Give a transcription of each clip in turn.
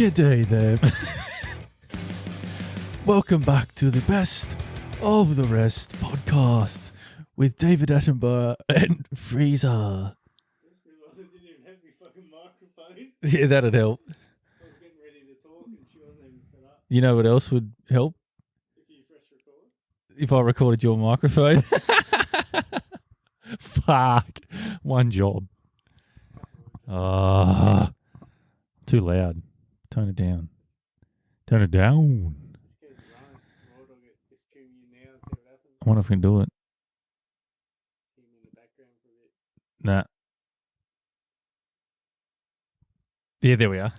G'day there. Welcome back to the Best of the Rest podcast with David Attenborough and Freezer. Yeah, that'd help. I was getting ready to talk and she wasn't even set up. You know what else would help? If you press record. If I recorded your microphone. Fuck. One job. Too loud. Turn it down. Turn it down. Just keep it running. Or I'll get this cue you now and see what happens. I wonder if we can do it. See him in the background for a bit. Nah. Yeah, there we are.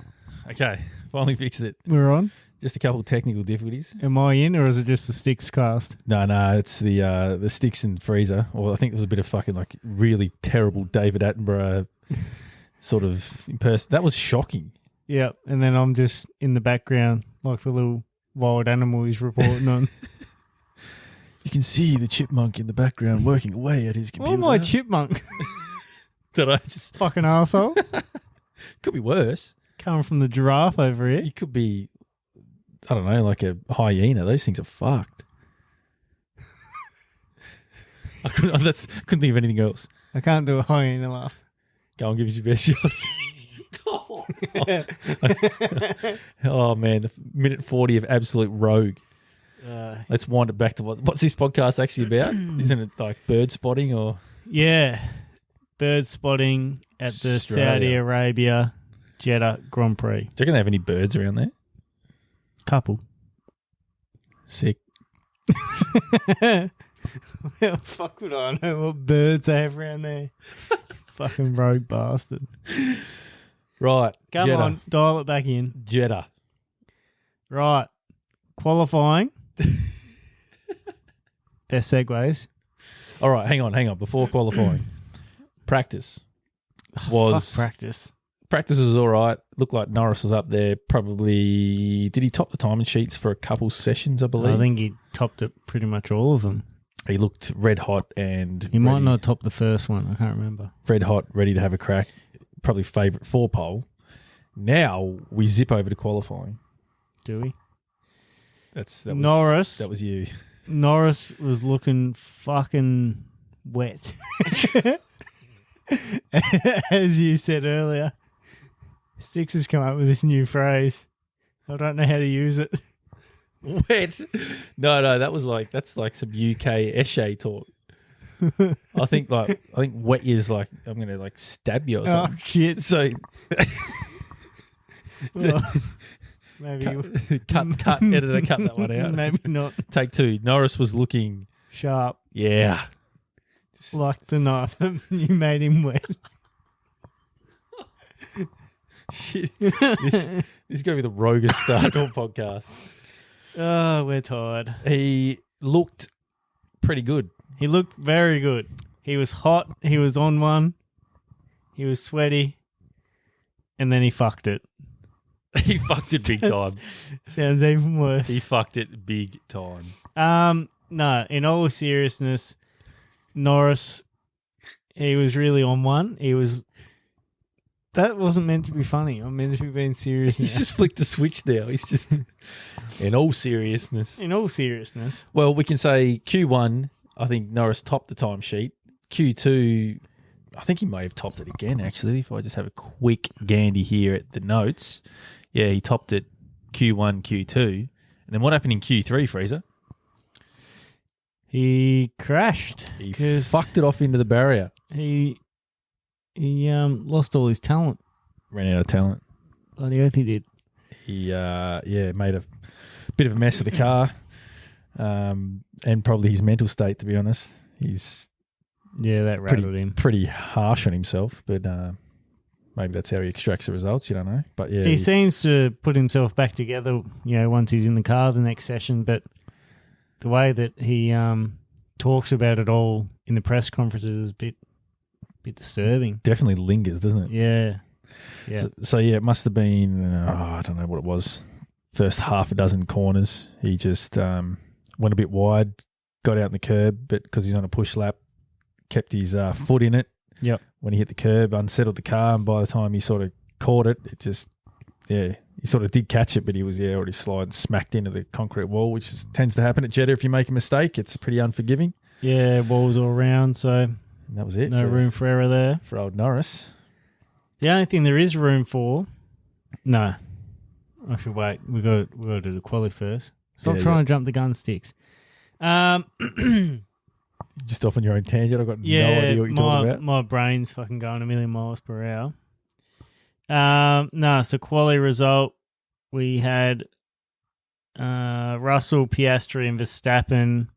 Okay. Finally fixed it. We're on. Just a couple of technical difficulties. Am I in or is it just the Sticks cast? No, it's the Sticks and Freezer. Or I think there was a bit of fucking like really terrible David Attenborough sort of impersonation. That was shocking. Yep. And then I'm just in the background like the little wild animal he's reporting on. You can see the chipmunk in the background working away at his computer. Oh, my chipmunk. Did I just... Fucking arsehole. Could be worse. Coming from the giraffe over here. You could be, I don't know, like a hyena. Those things are fucked. I couldn't think of anything else. I can't do a hyena laugh. Go on, give us your best shot. Oh, man. Minute 40 of absolute rogue. Let's wind it back to what's this podcast actually about? Isn't it like bird spotting or? Yeah. Bird spotting at the Saudi Arabia Jeddah Grand Prix. Do you reckon they have any birds around there? Couple. Sick. How fuck would I know what birds they have around there? Fucking rogue bastard. Right. Come Jeddah. on, dial it back in. Jeddah. Right. Qualifying. Best segues. All right, hang on. Before qualifying. Practice was... Fuck practice. Practice was all right. Looked like Norris was up there. Probably... Did he top the timing sheets for a couple sessions, I believe? I think he topped it pretty much all of them. He looked red hot and... He might not top the first one. I can't remember. Red hot, ready to have a crack. Probably favourite for pole. Now we zip over to qualifying. Do we? Norris. That was you. Norris was looking fucking wet. As you said earlier. Sticks has come up with this new phrase. I don't know how to use it. Wet? No, that's like some UK Eshe talk. I think wet is like I'm gonna like stab you or something. Oh shit. So maybe cut editor, cut that one out. Maybe not. Take two. Norris was looking sharp. Yeah. Like the knife that you made him wet. Shit. This is going to be the roguest start on podcast. Oh, we're tired. He looked pretty good. He looked very good. He was hot. He was on one. He was sweaty. And then he fucked it. He fucked it big time. Sounds even worse. He fucked it big time. No, in all seriousness, Norris, he was really on one. That wasn't meant to be funny. I'm meant to be being serious. He's just flicked the switch now. He's just, in all seriousness. In all seriousness. Well, we can say Q1, I think Norris topped the timesheet. Q2, I think he may have topped it again, actually, if I just have a quick gandy here at the notes. Yeah, he topped it Q1, Q2. And then what happened in Q3, Freezer? He crashed. He fucked it off into the barrier. He lost all his talent. Ran out of talent. Bloody oath he did. He made a bit of a mess of the car, and probably his mental state. To be honest, that rattled him. Pretty harsh on himself, but maybe that's how he extracts the results. You don't know, but yeah, he seems to put himself back together. Once he's in the car the next session, but the way that he talks about it all in the press conferences is a bit disturbing. Definitely lingers, doesn't it? Yeah. So it must have been, I don't know what it was, first half a dozen corners. He just went a bit wide, got out in the curb, but because he's on a push lap, kept his foot in it. Yep. When he hit the curb, unsettled the car, and by the time he sort of caught it, it just, he He sort of did catch it, but he was already sliding, smacked into the concrete wall, which tends to happen at Jeddah. If you make a mistake, it's pretty unforgiving. Yeah, walls all around, so And that was it. no room for error there. For old Norris. The only thing there is room for... No. I should wait. We got to do the quali first. Stop trying to jump the gun sticks. Just off on your own tangent. I've got no idea what you're talking about. My brain's fucking going a million miles per hour. So quali result, we had Russell, Piastri and Verstappen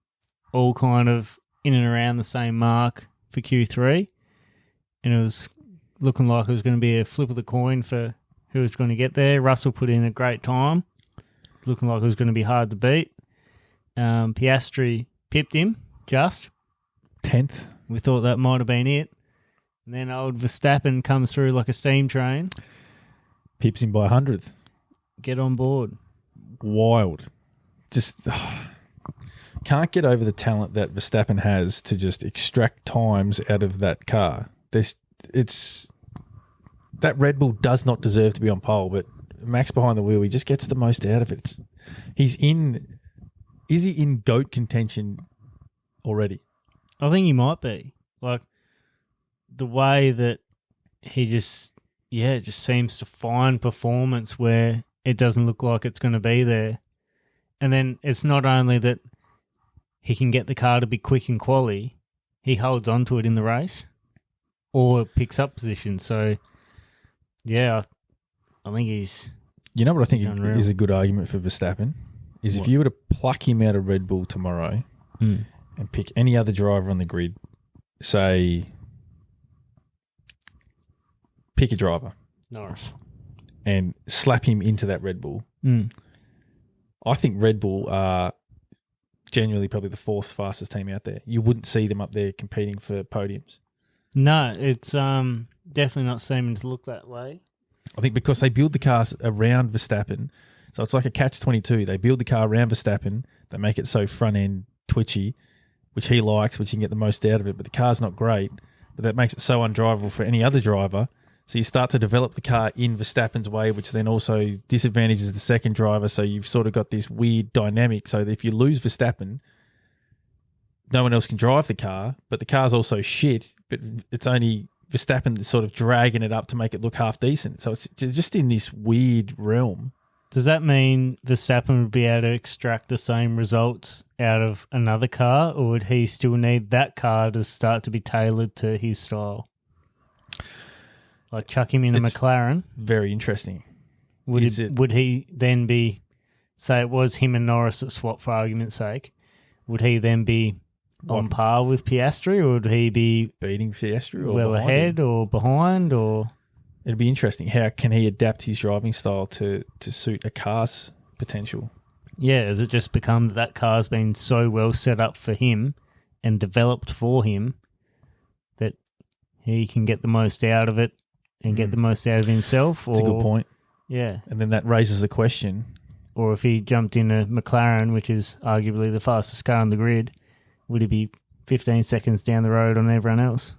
all kind of in and around the same mark for Q3. And it was looking like it was going to be a flip of the coin for who was going to get there. Russell put in a great time. Looking like it was going to be hard to beat. Piastri pipped him just. 10th. We thought that might have been it. And then old Verstappen comes through like a steam train. Pips him by 100th. Get on board. Wild. Just can't get over the talent that Verstappen has to just extract times out of that car. That Red Bull does not deserve to be on pole, but Max behind the wheel, he just gets the most out of it. Is he in GOAT contention already? I think he might be. Like, the way that he just seems to find performance where it doesn't look like it's going to be there. And then it's not only that he can get the car to be quick in quali, he holds on to it in the race or picks up position. So, yeah, I think he's... You know what I think unreal. is a good argument for Verstappen? Is if you were to pluck him out of Red Bull tomorrow and pick any other driver on the grid, say, pick a driver. Norris. And slap him into that Red Bull. I think Red Bull are genuinely probably the fourth fastest team out there. You wouldn't see them up there competing for podiums. No, it's definitely not seeming to look that way. I think because they build the cars around Verstappen, so it's like a catch-22. They build the car around Verstappen, they make it so front-end twitchy, which he likes, which he can get the most out of it, but the car's not great, but that makes it so undrivable for any other driver. So you start to develop the car in Verstappen's way, which then also disadvantages the second driver, so you've sort of got this weird dynamic, so that if you lose Verstappen, no one else can drive the car, but the car's also shit, but it's only Verstappen that's sort of dragging it up to make it look half decent. So it's just in this weird realm. Does that mean Verstappen would be able to extract the same results out of another car, or would he still need that car to start to be tailored to his style? Like chuck him in a McLaren? Very interesting. Would he then be, say it was him and Norris that swapped for argument's sake, would he then be on par with Piastri, or would he be beating Piastri or well ahead or behind? Or it'd be interesting. How can he adapt his driving style to suit a car's potential? Yeah, has it just become that car's been so well set up for him and developed for him that he can get the most out of it and get the most out of himself? That's a good point. Yeah. And then that raises the question. Or if he jumped in a McLaren, which is arguably the fastest car on the grid, would he be 15 seconds down the road on everyone else?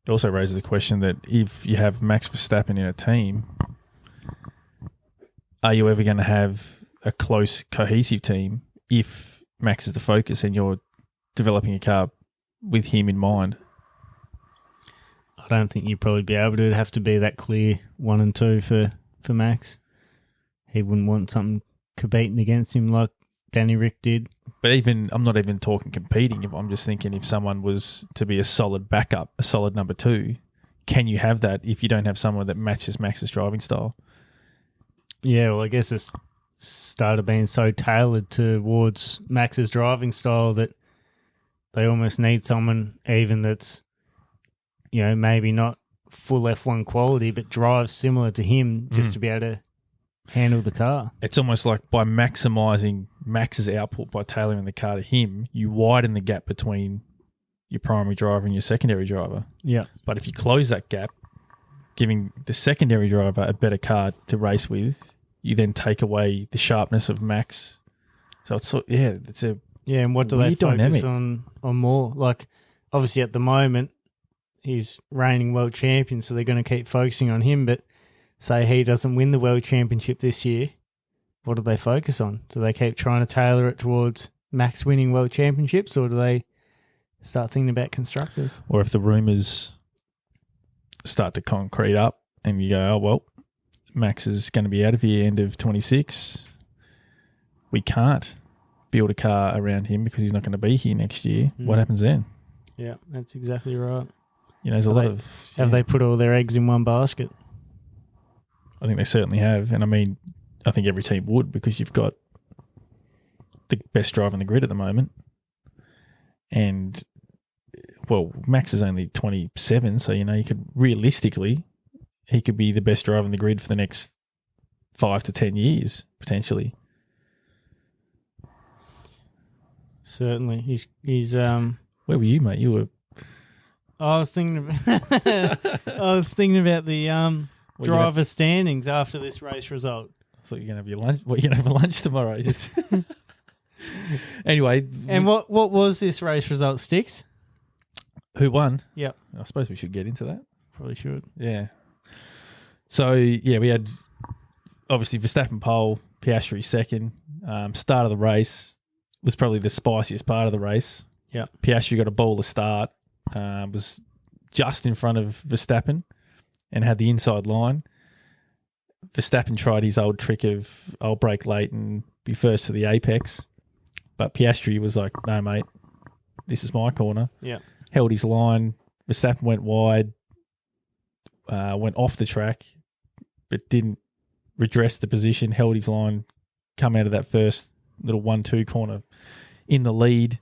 It also raises the question that if you have Max Verstappen in a team, are you ever going to have a close, cohesive team if Max is the focus and you're developing a car with him in mind? I don't think you'd probably be able to. It'd have to be that clear 1 and 2 for Max. He wouldn't want something competing against him like Danny Rick did. But I'm not even talking competing. I'm just thinking if someone was to be a solid backup, a solid number 2, can you have that if you don't have someone that matches Max's driving style? Yeah, well, I guess it's started being so tailored towards Max's driving style that they almost need someone even that's, you know, maybe not full F1 quality, but drives similar to him just to be able to handle the car. It's almost like by maximising Max's output by tailoring the car to him, you widen the gap between your primary driver and your secondary driver. Yeah. But if you close that gap, giving the secondary driver a better car to race with, you then take away the sharpness of Max. So it's a and what do they focus dynamic on more? Like, obviously at the moment, he's reigning world champion, so they're going to keep focusing on him, but say he doesn't win the World Championship this year, what do they focus on? Do they keep trying to tailor it towards Max winning World Championships, or do they start thinking about constructors? Or if the rumours start to concrete up and you go, oh, well, Max is going to be out of here end of 26. We can't build a car around him because he's not going to be here next year. What happens then? Yeah, that's exactly right. There's a lot of... Have they put all their eggs in one basket? I think they certainly have. And I mean, I think every team would, because you've got the best driver on the grid at the moment. And, well, Max is only 27, so, you could realistically, he could be the best driver on the grid for the next 5 to 10 years, potentially. Certainly. He's Where were you, mate? You were... I was thinking about the driver standings after this race result. I thought you were going to have your lunch. What are you going to have for lunch tomorrow? Just Anyway. And what was this race result, Sticks? Who won? Yep. I suppose we should get into that. Probably should. Yeah. So, yeah, we had obviously Verstappen pole, Piastri second. Start of the race was probably the spiciest part of the race. Yeah. Piastri got a bowler start, was just in front of Verstappen and had the inside line. Verstappen tried his old trick of, I'll brake late and be first to the apex. But Piastri was like, no, mate, this is my corner. Yeah. Held his line. Verstappen went wide, went off the track, but didn't redress the position, held his line, come out of that first little 1-2 corner in the lead.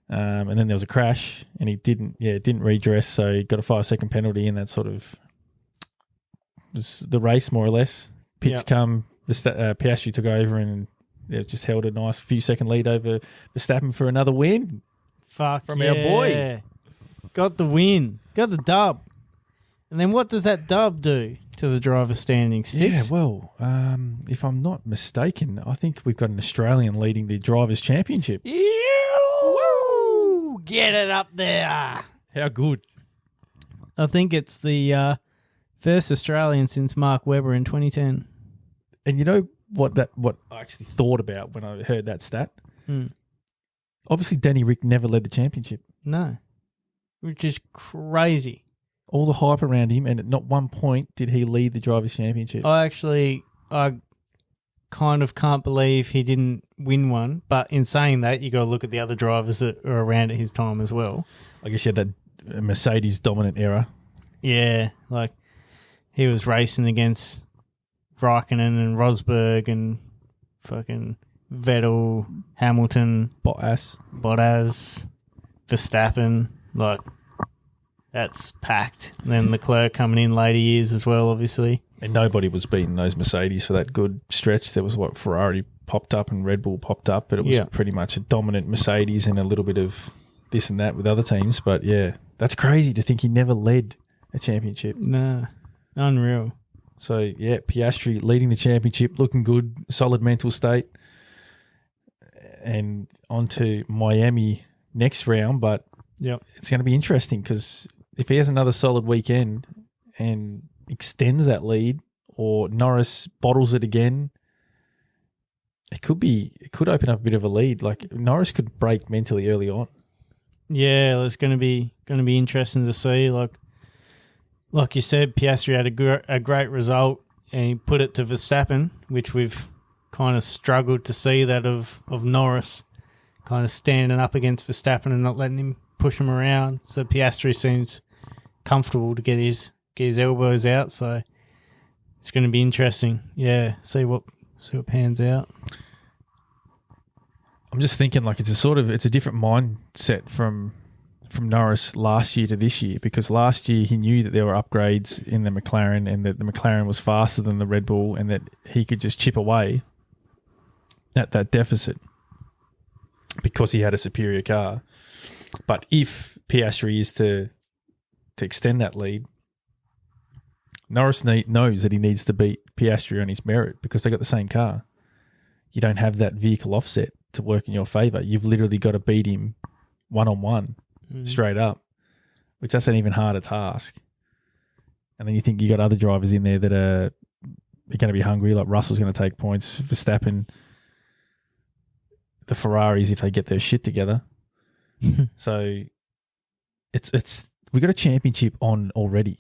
And then there was a crash and he didn't redress. So he got a 5-second penalty, and that sort of was the race more or less. Pits come, Piastri took over and just held a nice few second lead over Verstappen for another win. Fuck from our boy. Got the win. Got the dub. And then what does that dub do to the driver standing, Sticks? Yeah, well, if I'm not mistaken, I think we've got an Australian leading the Drivers' Championship. Woo! Get it up there. How good. I think it's the first Australian since Mark Webber in 2010. And you know what I actually thought about when I heard that stat? Obviously, Danny Rick never led the championship. No. Which is crazy. All the hype around him, and at not one point did he lead the Drivers' Championship. I kind of can't believe he didn't win one. But in saying that, you got to look at the other drivers that are around at his time as well. I guess you had that Mercedes dominant era. Yeah, like he was racing against Raikkonen and Rosberg and fucking Vettel, Hamilton, Bottas, Verstappen. Like, that's packed. And then Leclerc coming in later years as well, obviously. And nobody was beating those Mercedes for that good stretch. There was Ferrari popped up and Red Bull popped up, but it was pretty much a dominant Mercedes and a little bit of this and that with other teams. But yeah, that's crazy to think he never led a championship. Nah, unreal. So yeah, Piastri leading the championship, looking good, solid mental state. And on to Miami next round, but it's going to be interesting because if he has another solid weekend and extends that lead, or Norris bottles it again, it could open up a bit of a lead. Like Norris could break mentally early on. Yeah, it's going to be interesting to see. Like you said, Piastri had a great result and he put it to Verstappen, which we've kind of struggled to see that of Norris kind of standing up against Verstappen and not letting him push him around. So Piastri seems comfortable to get his elbows out. So it's going to be interesting. Yeah, see what pans out. I'm just thinking like it's a different mindset from Norris last year to this year, because last year he knew that there were upgrades in the McLaren and that the McLaren was faster than the Red Bull and that he could just chip away at that deficit because he had a superior car. But if Piastri is to extend that lead, Norris knows that he needs to beat Piastri on his merit because they got the same car. You don't have that vehicle offset to work in your favour. You've literally got to beat him one-on-one straight up, which that's an even harder task. And then you think you got other drivers in there that are going to be hungry, like Russell's going to take points, Verstappen, the Ferraris if they get their shit together. So it's we got a championship on already.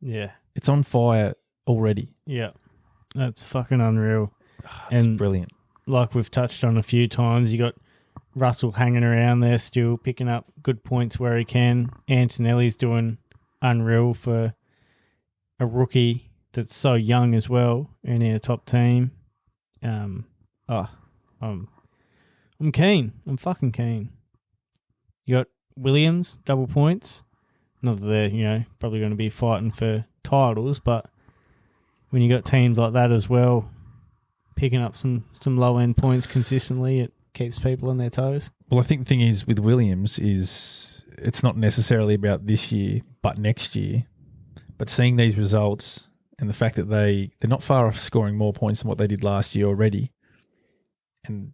Yeah. It's on fire already. Yeah. That's fucking unreal. It's And brilliant. like we've touched on a few times, you got Russell hanging around there still, picking up good points where he can. Antonelli's doing unreal for a rookie that's so young as well and in a top team. I'm keen. I'm fucking keen. You got Williams, double points. Not that they're, probably going to be fighting for titles, but when you got teams like that as well, picking up some low-end points consistently, it keeps people on their toes. Well, I think the thing is with Williams is it's not necessarily about this year, but next year. But seeing these results and the fact that they're not far off scoring more points than what they did last year already, and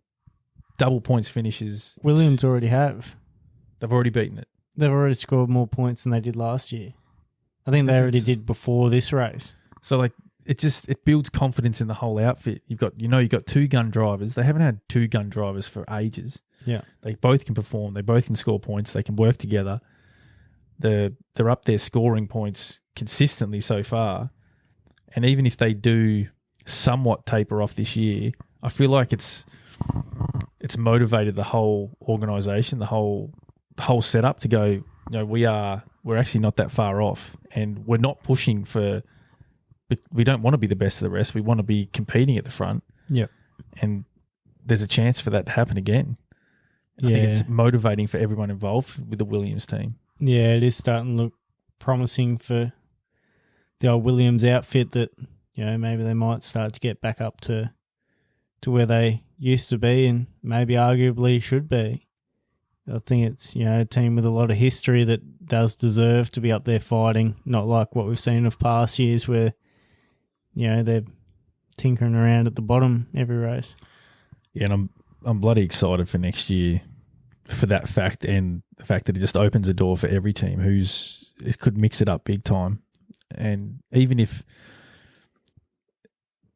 double points finishes. Williams already have. They've already beaten it. They've already scored more points than they did last year. I think they already did before this race. So it builds confidence in the whole outfit. You've got two gun drivers. They haven't had two gun drivers for ages. Yeah. They both can perform. They both can score points. They can work together. They're up there scoring points consistently so far. And even if they do somewhat taper off this year, I feel like it's motivated the whole organisation, the whole setup to go, we're actually not that far off, and we're not pushing for. We don't want to be the best of the rest. We want to be competing at the front. Yeah, and there's a chance for that to happen again. I think it's motivating for everyone involved with the Williams team. Yeah, it is starting to look promising for the old Williams outfit that, maybe they might start to get back up to where they used to be and maybe arguably should be. I think it's, a team with a lot of history that does deserve to be up there fighting, not like what we've seen of past years where, they're tinkering around at the bottom every race. Yeah, and I'm bloody excited for next year for that fact, and the fact that it just opens a door for every team it could mix it up big time. And even if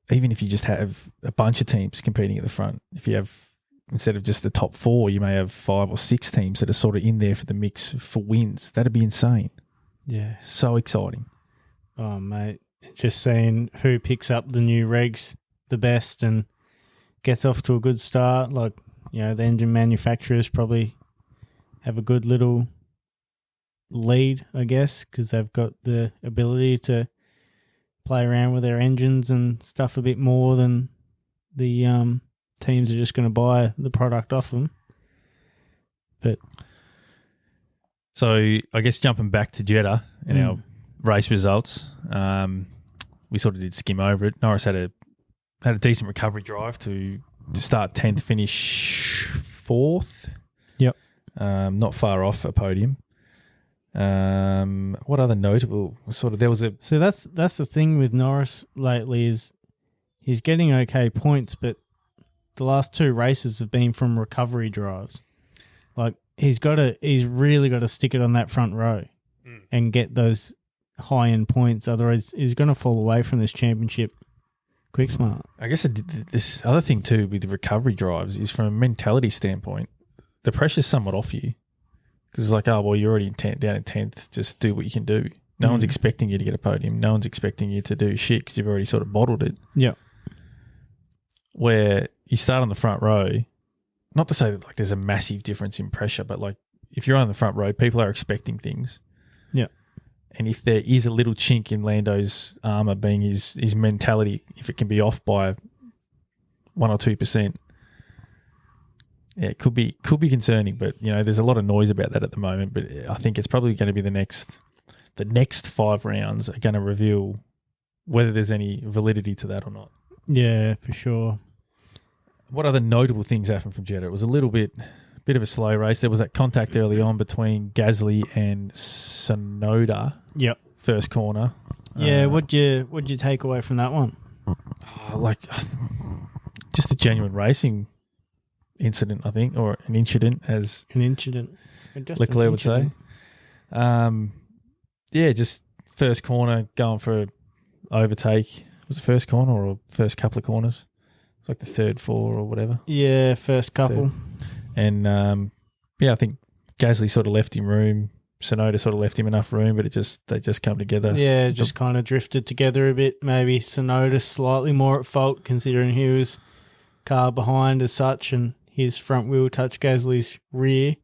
you just have a bunch of teams competing at the front, if you have, instead of just the top four, you may have 5 or 6 teams that are sort of in there for the mix for wins. That'd be insane. Yeah. So exciting. Oh, mate. Just seeing who picks up the new regs the best and gets off to a good start. Like, the engine manufacturers probably have a good little lead, I guess, because they've got the ability to play around with their engines and stuff a bit more than the teams are just going to buy the product off them. But so I guess jumping back to Jeddah and our race results, we sort of did skim over it. Norris had a decent recovery drive to start 10th, finish 4th. Yep. Not far off a podium. What other notable sort of there was a So that's the thing with Norris lately is he's getting okay points, but the last 2 races have been from recovery drives. Like he's really got to stick it on that front row and get those high end points. Otherwise, he's going to fall away from this championship quick smart. I guess this other thing too with the recovery drives is from a mentality standpoint, the pressure's somewhat off you. Because it's like, oh, well, you're already down in 10th. Just do what you can do. No one's expecting you to get a podium. No one's expecting you to do shit because you've already sort of bottled it. Yeah. Where you start on the front row, not to say that like there's a massive difference in pressure, but like if you're on the front row, people are expecting things. Yeah. And if there is a little chink in Lando's armour being his mentality, if it can be off by 1 or 2%, yeah, it could be concerning, but there's a lot of noise about that at the moment. But I think it's probably going to be the next 5 rounds are going to reveal whether there's any validity to that or not. Yeah, for sure. What other notable things happened from Jeddah? It was a little bit of a slow race. There was that contact early on between Gasly and Sonoda. Yep. First corner. Yeah, what'd you take away from that one? Just a genuine racing incident, I think, or an incident, as An incident. Leclerc would say. Just first corner going for overtake. Was it first corner or first couple of corners? It's like the third four or whatever. Yeah, first couple. Third. And, I think Gasly sort of left him room. Sonoda sort of left him enough room, but they just come together. Yeah, just kind of drifted together a bit. Maybe Sonoda slightly more at fault considering he was car behind as such and his front wheel touched Gasly's rear.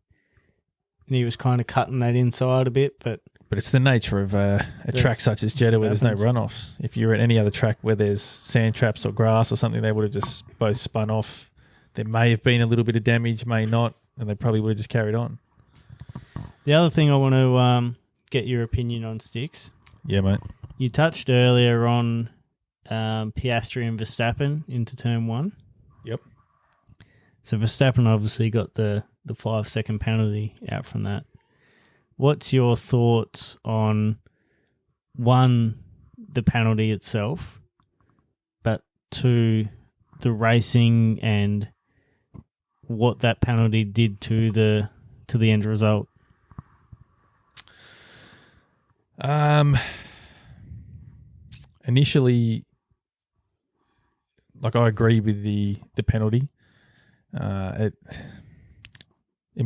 And he was kind of cutting that inside a bit, but it's the nature of a track such as Jeddah where there's no runoffs. If you're at any other track where there's sand traps or grass or something, they would have just both spun off. There may have been a little bit of damage, may not, and they probably would have just carried on. The other thing I want to get your opinion on, Sticks. Yeah, mate. You touched earlier on Piastri and Verstappen into turn one. Yep. So Verstappen obviously got the 5-second penalty out from that. What's your thoughts on, one, the penalty itself, but two, the racing and what that penalty did to the end result? Initially, like, I agree with the penalty. In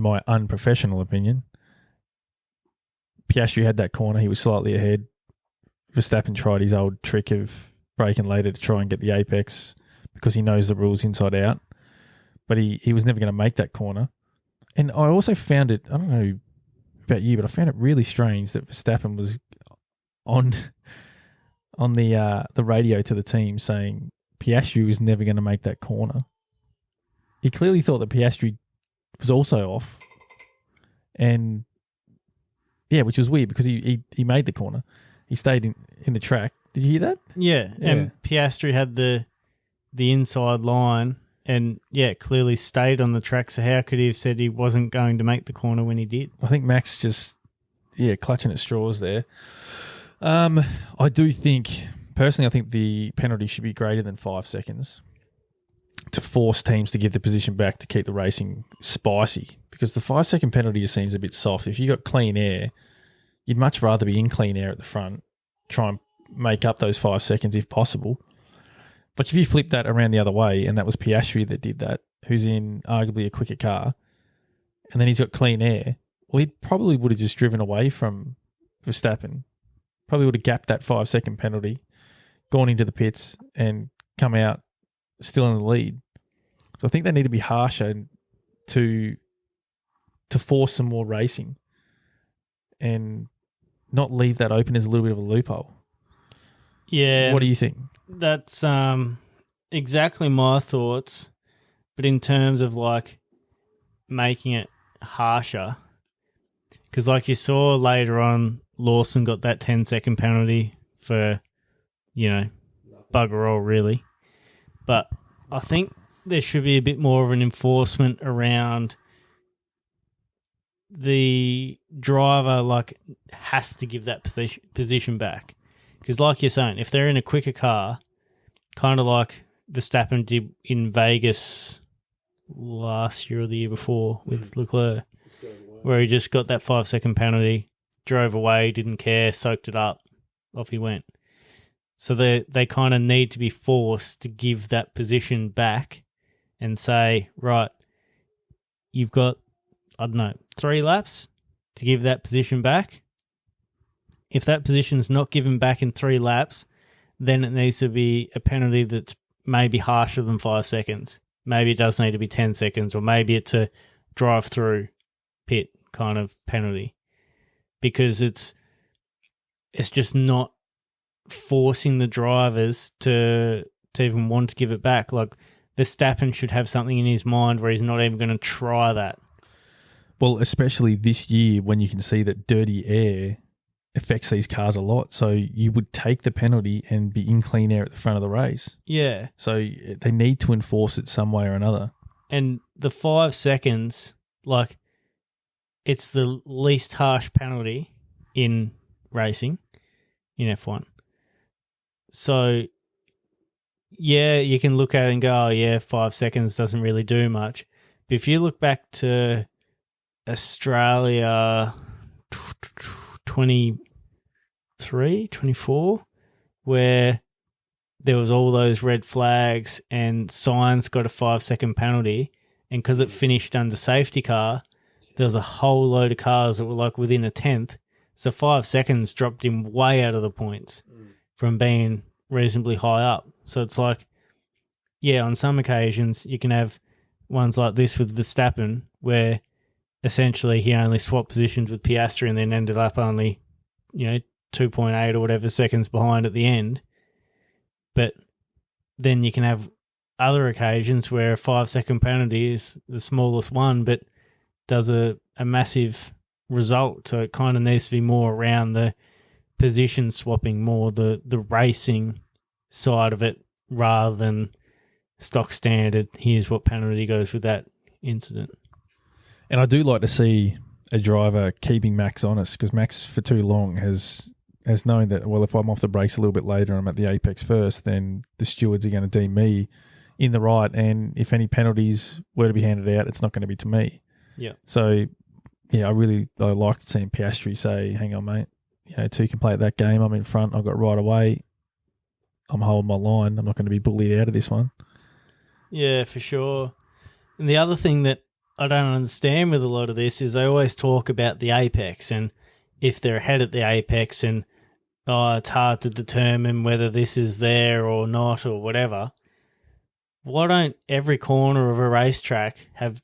my unprofessional opinion, Piastri had that corner. He was slightly ahead. Verstappen tried his old trick of braking later to try and get the apex because he knows the rules inside out. But he was never going to make that corner. And I also found it, I don't know about you, but I found it really strange that Verstappen was on the radio to the team saying Piastri was never going to make that corner. He clearly thought that Piastri was also off. And yeah, which was weird because he made the corner. He stayed in the track. Did you hear that? Yeah. And Piastri had the inside line and, clearly stayed on the track. So how could he have said he wasn't going to make the corner when he did? I think Max just, clutching at straws there. I do think, personally, I think the penalty should be greater than 5 seconds to force teams to give the position back to keep the racing spicy. Because the 5-second penalty just seems a bit soft. If you got clean air, you'd much rather be in clean air at the front, try and make up those 5 seconds if possible. Like if you flip that around the other way, and that was Piastri that did that, who's in arguably a quicker car, and then he's got clean air, well, he probably would have just driven away from Verstappen, probably would have gapped that 5-second penalty, gone into the pits, and come out still in the lead. So I think they need to be harsher to force some more racing and not leave that open as a little bit of a loophole. Yeah. What do you think? That's exactly my thoughts. But in terms of like making it harsher, because like you saw later on, Lawson got that 10-second penalty for, bugger all really. But I think there should be a bit more of an enforcement around the driver, has to give that position back. Because like you're saying, if they're in a quicker car, kind of like Verstappen did in Vegas last year or the year before with Leclerc, where he just got that 5-second penalty, drove away, didn't care, soaked it up, off he went. So they kind of need to be forced to give that position back and say, right, you've got, 3 laps to give that position back. If that position's not given back in 3 laps, then it needs to be a penalty that's maybe harsher than 5 seconds. Maybe it does need to be 10 seconds, or maybe it's a drive-through pit kind of penalty. Because it's just not forcing the drivers to even want to give it back. Like, Verstappen should have something in his mind where he's not even going to try that. Well, especially this year when you can see that dirty air affects these cars a lot. So you would take the penalty and be in clean air at the front of the race. Yeah. So they need to enforce it some way or another. And the 5 seconds, it's the least harsh penalty in racing, in F1. So, you can look at it and go, 5 seconds doesn't really do much. But if you look back to Australia 24, where there was all those red flags and Sainz got a 5-second penalty, and because it finished under safety car, there was a whole load of cars that were like within a tenth. So 5 seconds dropped him way out of the points from being reasonably high up. So it's like, yeah, on some occasions you can have ones like this with Verstappen where essentially he only swapped positions with Piastri and then ended up only, 2.8 or whatever seconds behind at the end. But then you can have other occasions where a 5-second penalty is the smallest one, but does a massive result. So it kind of needs to be more around the position swapping, more the racing side of it, rather than stock standard. Here's what penalty goes with that incident. And I do like to see a driver keeping Max honest, because Max for too long has known that, well, if I'm off the brakes a little bit later and I'm at the apex first, then the stewards are going to deem me in the right. And if any penalties were to be handed out, it's not going to be to me. Yeah. So, yeah, I liked seeing Piastri say, hang on, mate, two can play at that game. I'm in front. I've got right away. I'm holding my line. I'm not going to be bullied out of this one. Yeah, for sure. And the other thing that I don't understand with a lot of this is they always talk about the apex and if they're ahead at the apex and, it's hard to determine whether this is there or not or whatever. Why don't every corner of a racetrack have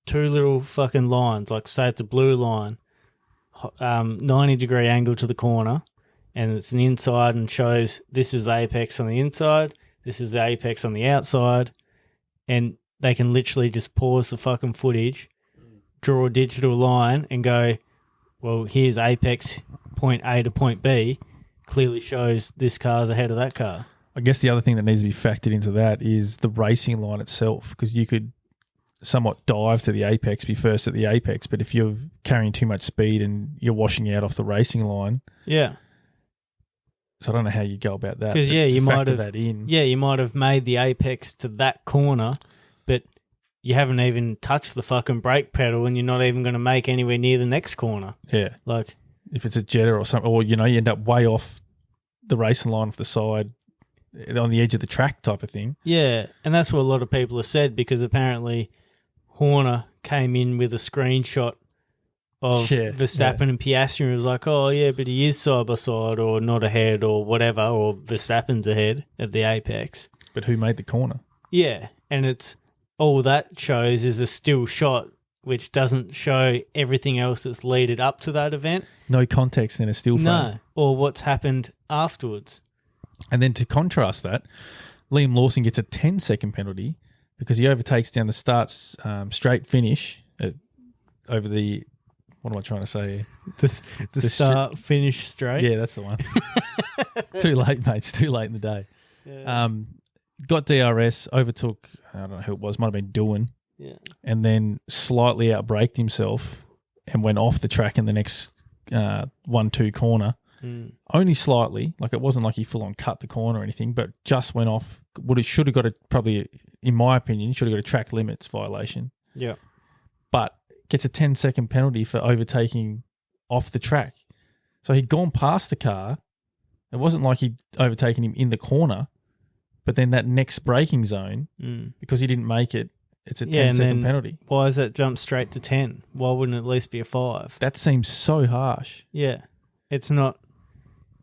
two little fucking lines, like say it's a blue line, 90-degree angle to the corner, and it's an inside and shows this is the apex on the inside, this is the apex on the outside, and they can literally just pause the fucking footage, draw a digital line and go, well, here's apex point A to point B, clearly shows this car's ahead of that car. I guess the other thing that needs to be factored into that is the racing line itself, because you could somewhat dive to the apex, be first at the apex, but if you're carrying too much speed and you're washing out off the racing line, yeah. So I don't know how you go about that. Because you might have that in. Yeah, you might have made the apex to that corner, but you haven't even touched the fucking brake pedal, and you're not even going to make anywhere near the next corner. Yeah, like if it's a Jeddah or something, or you end up way off the racing line off the side, on the edge of the track type of thing. Yeah, and that's what a lot of people have said, because apparently Horner came in with a screenshot of Verstappen and Piastri and was like, oh, yeah, but he is side by side or not ahead or whatever, or Verstappen's ahead at the apex. But who made the corner? Yeah, and it's all that shows is a still shot, which doesn't show everything else that's leaded up to that event. No context in a still frame. No, or what's happened afterwards. And then to contrast that, Liam Lawson gets a 10-second penalty because he overtakes down the start's straight finish over the, what am I trying to say? The start finish straight? Yeah, that's the one. Too late, mate. It's too late in the day. Yeah. Got DRS, overtook, I don't know who it was, might have been Doohan. Yeah. And then slightly outbraked himself and went off the track in the next 1-2 corner. Only slightly, like it wasn't like he full on cut the corner or anything, but just went off. Should have got probably, in my opinion, should have got a track limits violation. Yeah. But gets a 10-second penalty for overtaking off the track. So he'd gone past the car. It wasn't like he'd overtaken him in the corner, but then that next braking zone, because he didn't make it, it's a 10-second penalty. Why is that jump straight to 10? Why wouldn't it at least be a 5? That seems so harsh. Yeah. It's not,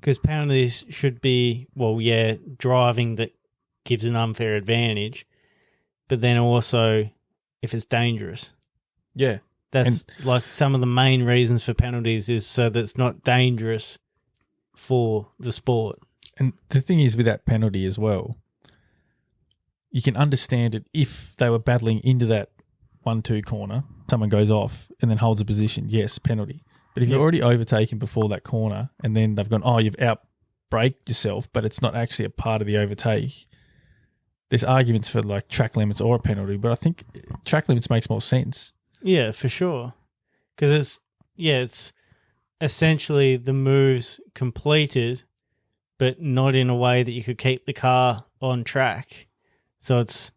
because penalties should be, driving that gives an unfair advantage, but then also if it's dangerous. Yeah. That's like some of the main reasons for penalties is so that it's not dangerous for the sport. And the thing is with that penalty as well, you can understand it if they were battling into that 1-2 corner, someone goes off and then holds a position, yes, penalty. But if you're already overtaken before that corner and then they've gone, you've out-braked yourself, but it's not actually a part of the overtake, there's arguments for like track limits or a penalty, but I think track limits makes more sense. Yeah, for sure. Because it's essentially the moves completed, but not in a way that you could keep the car on track. So it's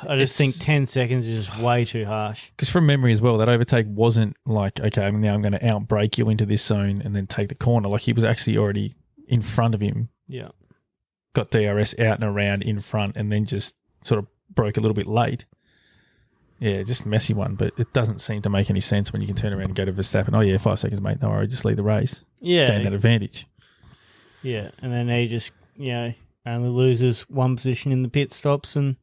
I just think 10 seconds is just way too harsh. Because from memory as well, that overtake wasn't like, okay, now I'm going to outbrake you into this zone and then take the corner. Like he was actually already in front of him. Yeah. Got DRS out and around in front and then just sort of broke a little bit late. Yeah, just a messy one, but it doesn't seem to make any sense when you can turn around and go to Verstappen. Oh, yeah, 5 seconds, mate. No worry, just lead the race. Yeah. Gain that advantage. Yeah, and then he just, only loses one position in the pit stops and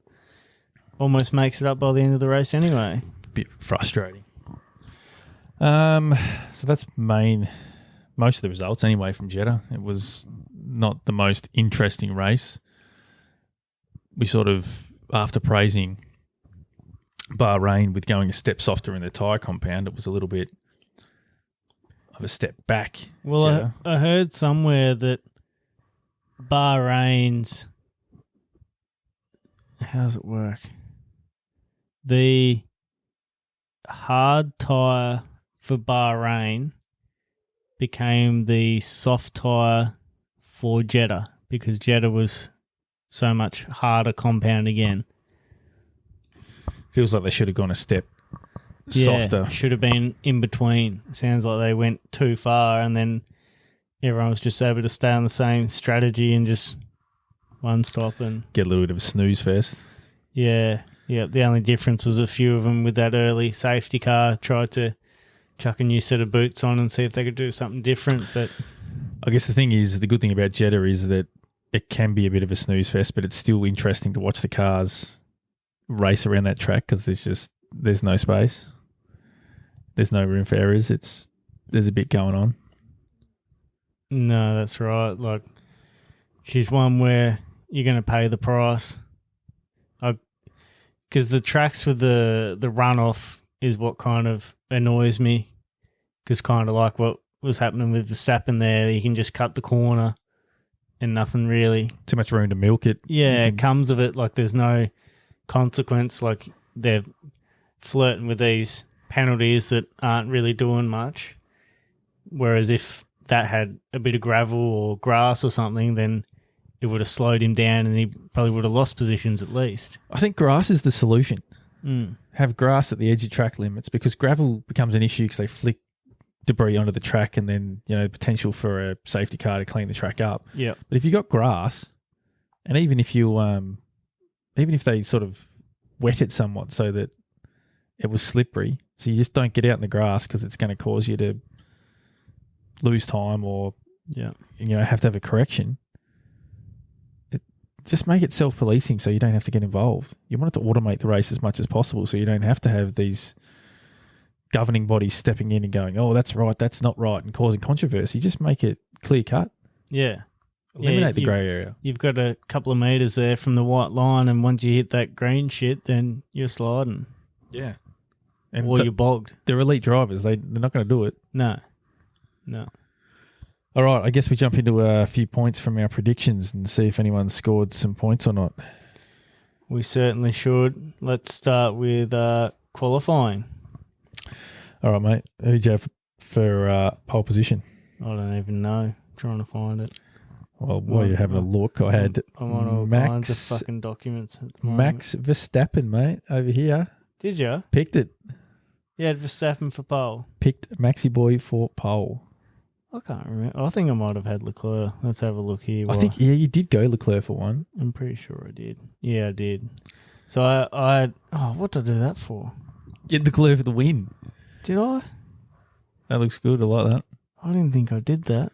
almost makes it up by the end of the race anyway. Bit frustrating. So that's most of the results anyway from Jeddah. It was not the most interesting race. We sort of, after praising Bahrain with going a step softer in the tyre compound, it was a little bit of a step back. Well, I heard somewhere that Bahrain's... How does it work? The hard tyre for Bahrain became the soft tyre for Jeddah because Jeddah was so much harder compound again. Feels like they should have gone a step softer. Yeah, should have been in between. Sounds like they went too far and then everyone was just able to stay on the same strategy and just one stop and... Get a little bit of a snooze fest. Yeah. The only difference was a few of them with that early safety car tried to chuck a new set of boots on and see if they could do something different. But I guess the good thing about Jeddah is that it can be a bit of a snooze fest, but it's still interesting to watch the cars race around that track because there's no space. There's no room for errors. There's a bit going on. No, that's right. Like, she's one where you're going to pay the price. Because the tracks with the runoff is what kind of annoys me. Because kind of like what was happening with the Verstappen there, you can just cut the corner and nothing really. Too much room to milk it. Yeah, it comes of it. Like there's no consequence. Like they're flirting with these penalties that aren't really doing much. Whereas if that had a bit of gravel or grass or something, then it would have slowed him down and he probably would have lost positions at least. I think grass is the solution. Mm. Have grass at the edge of track limits because gravel becomes an issue because they flick debris onto the track and then, potential for a safety car to clean the track up. Yeah. But if you got grass, and even if they sort of wet it somewhat so that it was slippery, so you just don't get out in the grass because it's going to cause you to lose time or have to have a correction. Just make it self-policing so you don't have to get involved. You want it to automate the race as much as possible so you don't have to have these governing bodies stepping in and going, oh, that's right, that's not right, and causing controversy. Just make it clear-cut. Yeah. Eliminate the grey area. You've got a couple of metres there from the white line, and once you hit that green shit, then you're sliding. Yeah. Or you're bogged. They're elite drivers. They're not going to do it. No. All right, I guess we jump into a few points from our predictions and see if anyone scored some points or not. We certainly should. Let's start with qualifying. All right, mate. Who'd you have for pole position? I don't even know. I'm trying to find it. Well, while you're having a look, I had I'm on all kinds of fucking documents at the moment. Max Verstappen, mate, over here. Did you? Picked it. You had Verstappen for pole. Picked Maxi Boy for pole. I can't remember. I think I might have had Leclerc. Let's have a look here. I think, you did go Leclerc for one. I'm pretty sure I did. Yeah, I did. So I what did I do that for? Get Leclerc for the win. Did I? That looks good. I like that. I didn't think I did that.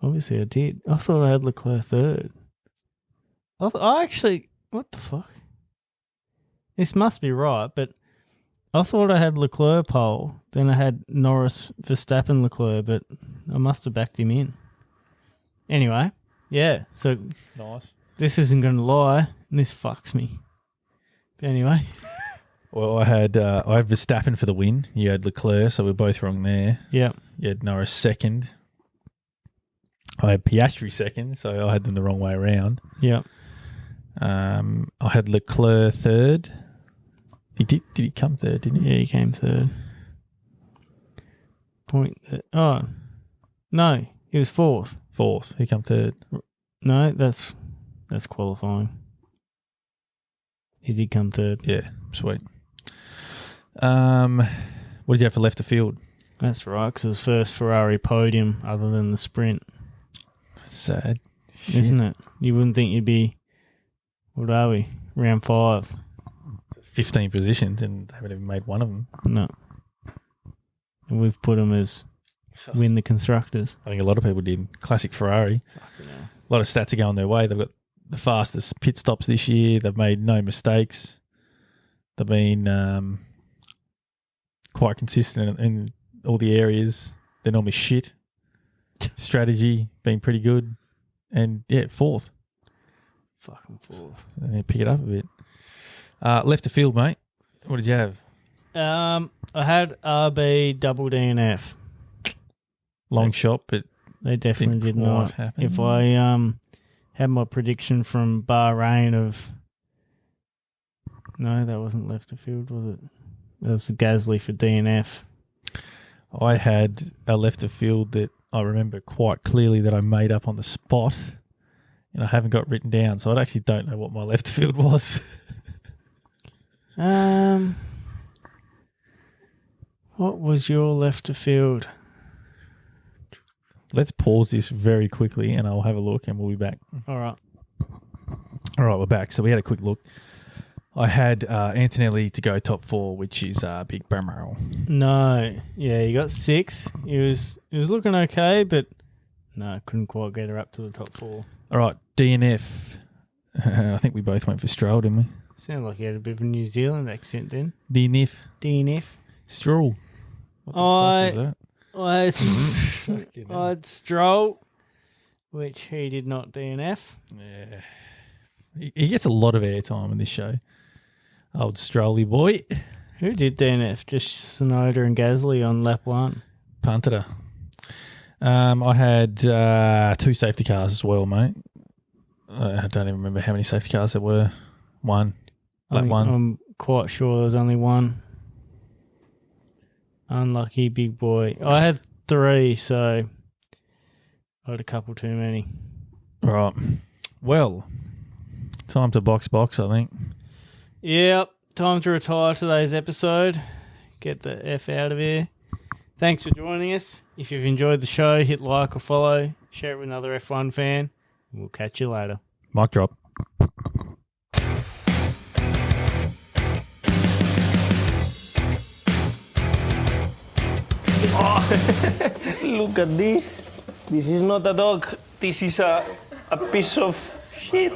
Obviously I did. I thought I had Leclerc third. I actually... What the fuck? This must be right, but... I thought I had Leclerc pole, then I had Norris, Verstappen, Leclerc, but I must have backed him in. Anyway, yeah, so nice. This isn't going to lie, and this fucks me. But anyway. Well, I had Verstappen for the win. You had Leclerc, so we're both wrong there. Yeah. You had Norris second. I had Piastri second, so I had them the wrong way around. Yeah. I had Leclerc third. Did he come third, didn't he? Yeah, he came third. No, he was fourth. Fourth. He come third. No, that's qualifying. He did come third. Yeah, sweet. What did you have for left of field? That's right, because it was first Ferrari podium other than the sprint. Sad. Isn't it? You wouldn't think you'd be, what are we, round 5? 15 positions and haven't even made one of them. No. And we've put them as win the Constructors. I think a lot of people did. Classic Ferrari. A lot of stats are going their way. They've got the fastest pit stops this year. They've made no mistakes. They've been quite consistent in all the areas. They're normally shit. Strategy been pretty good. And, yeah, 4th. Fucking 4th. So they pick it up a bit. Left of field, mate. What did you have? I had RB double DNF. Long shot, but they definitely did not happen. If I had my prediction from Bahrain of... No, that wasn't left of field, was it? That was the Gasly for DNF. I had a left of field that I remember quite clearly that I made up on the spot, and I haven't got written down, so I actually don't know what my left of field was. What was your left of field? Let's pause this very quickly, and I'll have a look, and we'll be back. All right, we're back. So we had a quick look. I had Antonelli to go top 4, which is Big Brammerl. No, yeah, he got 6th. He was looking okay, but no, couldn't quite get her up to the top 4. All right, DNF. I think we both went for Stroll, didn't we? Sounded like he had a bit of a New Zealand accent then. DNF. Stroll. What the fuck was that? I had Stroll, which he did not DNF. Yeah. He gets a lot of airtime in this show. Old Strolly boy. Who did DNF? Just Sonoda and Gasly on lap 1. Punter. I had 2 safety cars as well, mate. I don't even remember how many safety cars there were. 1. Lap 1. I'm quite sure there was only 1. Unlucky big boy. I had 3, so I had a couple too many. Right. Well, time to box, I think. Yep. Time to retire today's episode. Get the F out of here. Thanks for joining us. If you've enjoyed the show, hit like or follow. Share it with another F1 fan. And we'll catch you later. Mic drop. Oh, look at this. This is not a dog. This is a piece of shit.